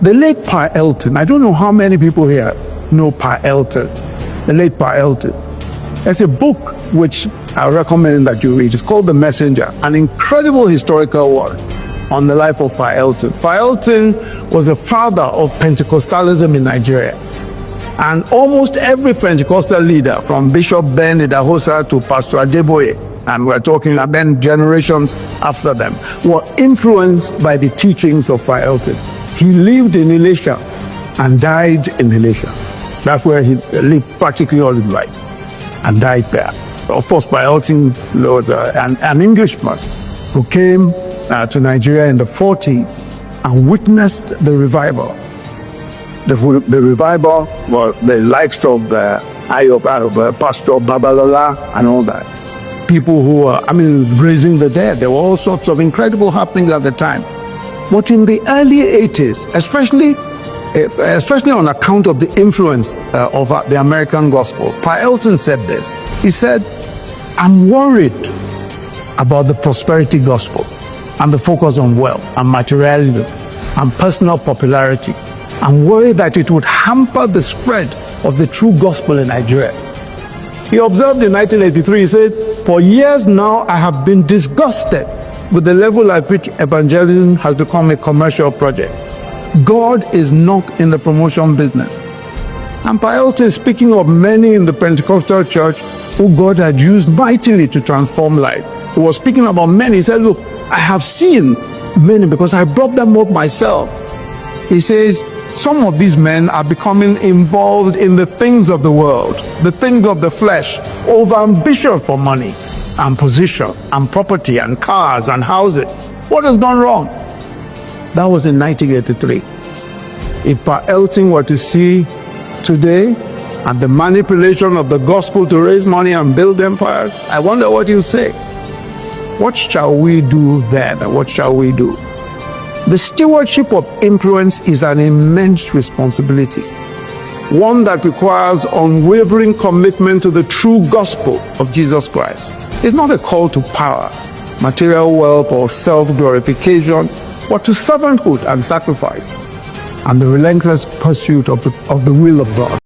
the late Pa Elton, I don't know how many people here know Pa Elton, the late Pa Elton. There's a book which I recommend that you read. It's called The Messenger, an incredible historical work on the life of Pa Elton. Pa Elton was the father of Pentecostalism in Nigeria. And almost every Pentecostal leader, from Bishop Ben Idahosa to Pastor Adeboye, and we're talking about then generations after them, were influenced by the teachings of Pa Elton. He lived in Elisha and died in Elisha. That's where he lived practically all his life and died there. Of course, Pa Elton was an Englishman who came to Nigeria in the 40s and witnessed the revival. The revival was the likes of Pastor Babalola and all that. People who were, raising the dead. There were all sorts of incredible happenings at the time. But in the early 80s, especially on account of the influence of the American gospel, Pa Elton said this. He said, I'm worried about the prosperity gospel and the focus on wealth and materialism and personal popularity. I'm worried that it would hamper the spread of the true gospel in Nigeria. He observed in 1983, he said, for years now, I have been disgusted with the level at which evangelism has become a commercial project. God is not in the promotion business. And Pa Elton is speaking of many in the Pentecostal church who God had used mightily to transform life. He was speaking about many. He said, look, I have seen many because I brought them up myself. He says, some of these men are becoming involved in the things of the world, the things of the flesh, over ambition for money and position and property and cars and houses. What has gone wrong? That was in 1983. If Pa Elton were to see today and the manipulation of the gospel to raise money and build empires, I wonder what he'll say. What shall we do then? What shall we do? The stewardship of influence is an immense responsibility, one that requires unwavering commitment to the true gospel of Jesus Christ. It's not a call to power, material wealth, or self-glorification, but to servanthood and sacrifice, and the relentless pursuit of the will of God.